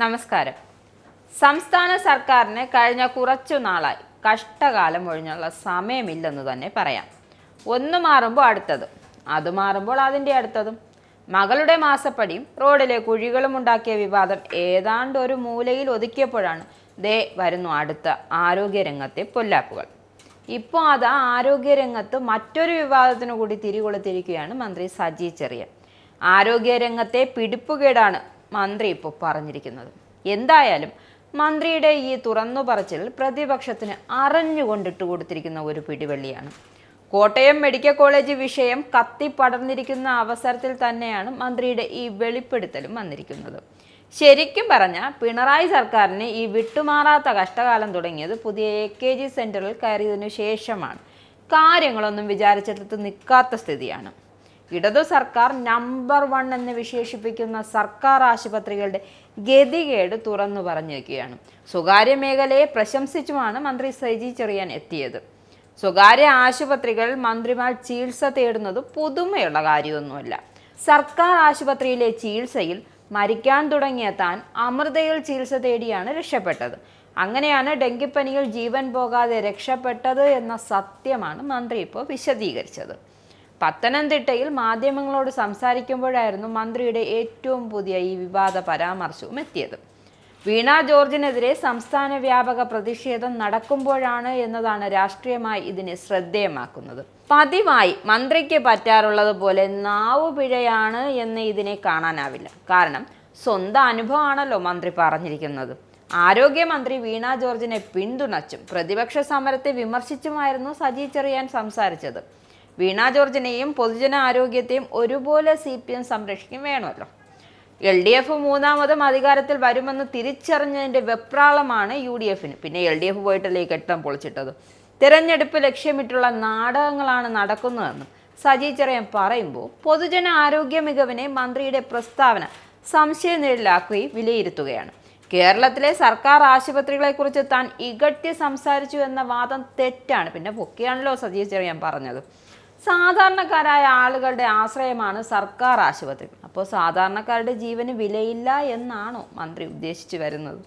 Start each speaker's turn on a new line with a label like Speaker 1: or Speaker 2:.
Speaker 1: നമസ്കാരം. സംസ്ഥാന സർക്കാരിന് കഴിഞ്ഞ കുറച്ചു നാളായി കഷ്ടകാലം ഒഴിഞ്ഞുള്ള സമയമില്ലെന്ന് തന്നെ പറയാം. ഒന്ന് മാറുമ്പോൾ അടുത്തത്, അത് മാറുമ്പോൾ അതിൻ്റെ അടുത്തതും. മകളുടെ മാസപ്പടിയും റോഡിലെ കുഴികളും ഉണ്ടാക്കിയ വിവാദം ഏതാണ്ട് ഒരു മൂലയിൽ ഒതുക്കിയപ്പോഴാണ് ദേ വരുന്നു അടുത്ത ആരോഗ്യരംഗത്തെ പൊല്ലാപ്പുകൾ. ഇപ്പോൾ അത് ആരോഗ്യരംഗത്ത് മറ്റൊരു വിവാദത്തിനു കൂടി തിരികൊളുത്തിരിക്കുകയാണ് മന്ത്രി സജി ചെറിയാൻ. ആരോഗ്യരംഗത്തെ പിടിപ്പുകേടാണ് മന്ത്രി ഇപ്പോൾ പറഞ്ഞിരിക്കുന്നത്. എന്തായാലും മന്ത്രിയുടെ ഈ തുറന്നു പറച്ചിൽ പ്രതിപക്ഷത്തിന് അറിഞ്ഞുകൊണ്ടിട്ട് കൊടുത്തിരിക്കുന്ന ഒരു പിടിവള്ളിയാണ്. കോട്ടയം മെഡിക്കൽ കോളേജ് വിഷയം കത്തിപ്പടർന്നിരിക്കുന്ന അവസരത്തിൽ തന്നെയാണ് മന്ത്രിയുടെ ഈ വെളിപ്പെടുത്തലും വന്നിരിക്കുന്നത്. ശരിക്കും പറഞ്ഞാൽ പിണറായി സർക്കാരിന് ഈ വിട്ടുമാറാത്ത കഷ്ടകാലം തുടങ്ങിയത് പുതിയ AKG സെന്ററിൽ കയറിയതിനു ശേഷമാണ്. കാര്യങ്ങളൊന്നും വിചാരിച്ചിടത്ത് നിൽക്കാത്ത സ്ഥിതിയാണ്. ഇടതു സർക്കാർ നമ്പർ 1 എന്ന് വിശേഷിപ്പിക്കുന്ന സർക്കാർ ആശുപത്രികളുടെ ഗതികേട് തുറന്നു പറഞ്ഞിരിക്കുകയാണ്. സ്വകാര്യ മേഖലയെ പ്രശംസിച്ചുമാണ് മന്ത്രി സജി ചെറിയാൻ എത്തിയത്. സ്വകാര്യ ആശുപത്രികൾ മന്ത്രിമാർ ചികിത്സ തേടുന്നത് പുതുമയുള്ള കാര്യമൊന്നുമല്ല. സർക്കാർ ആശുപത്രിയിലെ ചികിത്സയിൽ മരിക്കാൻ തുടങ്ങിയ താൻ അമൃതയിൽ ചികിത്സ തേടിയാണ് രക്ഷപ്പെട്ടത്. അങ്ങനെയാണ് ഡെങ്കിപ്പനിയിൽ ജീവൻ പോകാതെ രക്ഷപ്പെട്ടത് എന്ന സത്യമാണ് മന്ത്രി ഇപ്പോൾ വിശദീകരിച്ചത്. പത്തനംതിട്ടയിൽ മാധ്യമങ്ങളോട് സംസാരിക്കുമ്പോഴായിരുന്നു മന്ത്രിയുടെ ഏറ്റവും പുതിയ ഈ വിവാദ പരാമർശവും എത്തിയത്. വീണ ജോർജിനെതിരെ സംസ്ഥാന വ്യാപക പ്രതിഷേധം നടക്കുമ്പോഴാണ് എന്നതാണ് രാഷ്ട്രീയമായി ഇതിനെ ശ്രദ്ധേയമാക്കുന്നത്. പതിവായി മന്ത്രിക്ക് പറ്റാറുള്ളത് പോലെ നാവുപിഴയാണ് എന്ന് ഇതിനെ കാണാനാവില്ല. കാരണം സ്വന്തം അനുഭവമാണല്ലോ മന്ത്രി പറഞ്ഞിരിക്കുന്നത്. ആരോഗ്യമന്ത്രി വീണ ജോർജിനെ പിന്തുണച്ചും പ്രതിപക്ഷ സമരത്തെ വിമർശിച്ചുമായിരുന്നു സജി ചെറിയാൻ സംസാരിച്ചത്. വീണ ജോർജിനെയും പൊതുജന ആരോഗ്യത്തെയും ഒരുപോലെ CPM സംരക്ഷിക്കും വേണമല്ലോ. LDF മൂന്നാമതും അധികാരത്തിൽ വരുമെന്ന് തിരിച്ചറിഞ്ഞതിൻ്റെ വെപ്രാളമാണ് UDFന്. പിന്നെ LDF പോയിട്ടല്ലേ ഈ കെട്ടം പൊളിച്ചിട്ടത്. തിരഞ്ഞെടുപ്പ് ലക്ഷ്യമിട്ടുള്ള നാടകങ്ങളാണ് നടക്കുന്നതെന്ന് സജി ചെറിയാൻ പറയുമ്പോൾ പൊതുജന ആരോഗ്യ മികവിനെ മന്ത്രിയുടെ പ്രസ്താവന സംശയനിഴലാക്കുകയും വിലയിരുത്തുകയാണ്. കേരളത്തിലെ സർക്കാർ ആശുപത്രികളെക്കുറിച്ച് താൻ ഇകഴ്ത്തി സംസാരിച്ചു എന്ന വാദം തെറ്റാണ്. പിന്നെ പൊക്കിയാണല്ലോ സജി ചെറിയാൻ പറഞ്ഞത്. സാധാരണക്കാരായ ആളുകളുടെ ആശ്രയമാണ് സർക്കാർ ആശുപത്രികൾ. അപ്പോൾ സാധാരണക്കാരുടെ ജീവന് വിലയില്ല എന്നാണോ മന്ത്രി ഉദ്ദേശിച്ചു വരുന്നത്?